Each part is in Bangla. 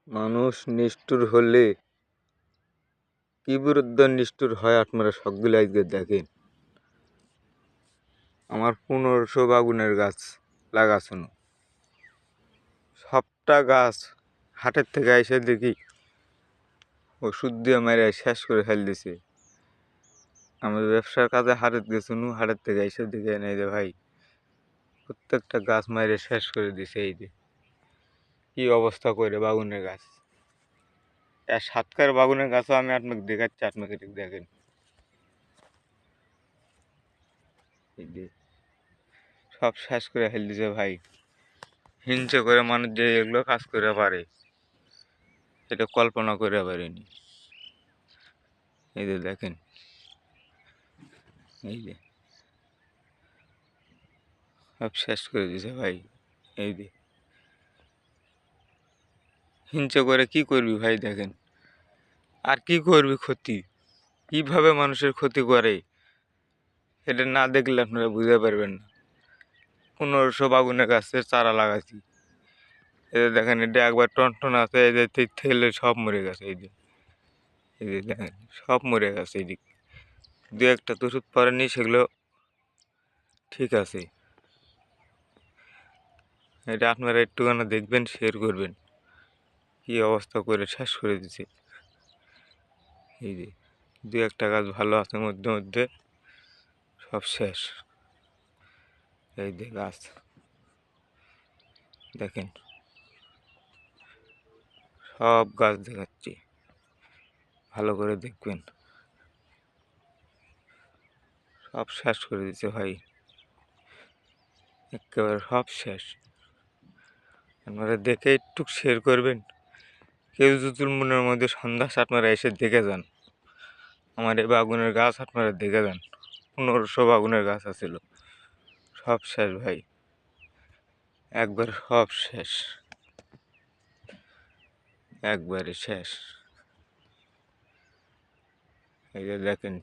মানুষ নিষ্ঠুর হলে কি বিরুদ্ধ নিষ্ঠুর হয় আপনারা সবগুলো আজকে দেখেন। আমার 1500 বাগুনের গাছ লাগাছুন, সবটা গাছ হাটের থেকে এসে দেখি ওষুধ দিয়ে মেরে শেষ করে ফেল দিছে। আমি ব্যবসার কাজে হাটের গেছুন, হাটের থেকে এসে দেখি এই যে ভাই প্রত্যেকটা গাছ মেরে শেষ করে দিছে। এই যে কি অবস্থা করে বাগুনের গাছ, সাতকার বাগুনের গাছও আমি আপনাকে দেখাচ্ছি, আপনাকে দেখেন। এই যে সব শেষ করে ফেল দিছে ভাই। হিংসে করে মানুষ যে এগুলো কাজ করে পারে এটা কল্পনা করে পারেনি। এই যে দেখেন, এই যে সব শেষ করে দিছে ভাই। এই যে হিংসে করে কি করবি ভাই, দেখেন আর কি করবি, ক্ষতি কিভাবে মানুষের ক্ষতি করে এটা না দেখলে আপনারা বুঝতে পারবেন না। 1500 বাগুনের গাছের চারা লাগাইছি, এই যে দেখেন এটা একবার টনটন আছে, এই যে থেলে সব মরে গেছে। এই যে দেখেন সব মরে গেছে। এই দিক দু একটা তো ওষুধ পড়েনি, সেগুলো ঠিক আছে। এটা আপনারা একটুখানি দেখবেন, শেয়ার করবেন, কি অবস্থা করে শেষ করে দিছে। এই যে দু একটা গাছ ভালো আছে, মধ্যে মধ্যে সব শেষ। এই যে গাছ দেখেন, সব গাছ দেখাচ্ছি, ভালো করে দেখবেন, সব শেষ করে দিচ্ছে ভাই, একেবারে সব শেষ। আপনারা দেখে একটু শেয়ার করবেন। কেউ যদি মনের মধ্যে সন্দেহ আপনারা এসে দেখে যান, আমার এই বাগুনের গাছ আপনারা দেখে যান। 1500 বাগুনের গাছ আছিল, সব শেষ ভাই, একবার সব শেষ, একবারে শেষ। এই যে দেখেন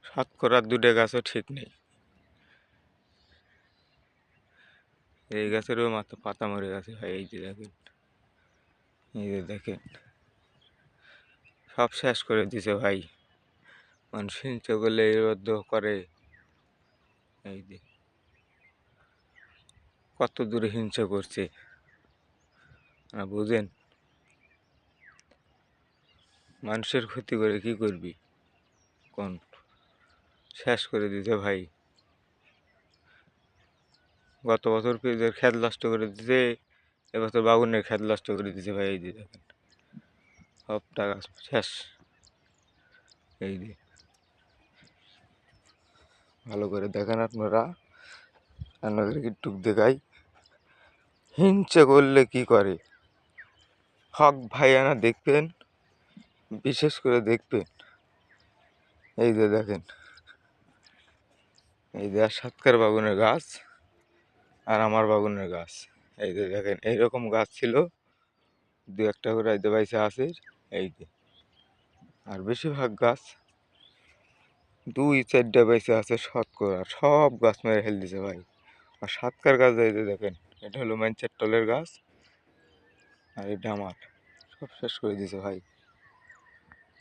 শতকরা 2টা গাছও ঠিক নেই। এই গাছেরও মাত্র পাতা মরে গেছে ভাই। এই যে দেখেন, এই যে দেখেন সব শেষ করে দিছে ভাই। মানুষ হিংসে করলে এরদ্ধ করে। এই যে কত দূরে হিংসা করছে বুঝেন। মানুষের ক্ষতি করে কি করবি কোন, শেষ করে দিতে ভাই। গত বছর পেঁয়াজের ক্ষেত নষ্ট করে দিতে, এবছর বাগুনের ক্ষেত নষ্ট করে দিতে ভাই। এই যে দেখেন সব টাকা শেষ। এই যে ভালো করে দেখেন আপনারা, আপনাদেরকে টুক দেখাই হিংসে করলে কি করে। হক ভাইয়ানা দেখবেন, বিশেষ করে দেখবেন। এই যে দেখেন, এই যে সাতকার বাগুনের গাছ আর আমার বাগুনের গাছ। এই যে দেখেন এইরকম গাছ ছিল, দু একটা করে এই বাইসে আছে। এই যে আর বেশিরভাগ গাছ 2-4টা বাইসে আছে, শতকরা সব গাছ মেরে ফেল দিছে ভাই। আর সাতকার গাছ এই যে দেখেন, এটা হলো ম্যানচের টলের গাছ, আর এটা আমার, সব শেষ করে দিছে ভাই।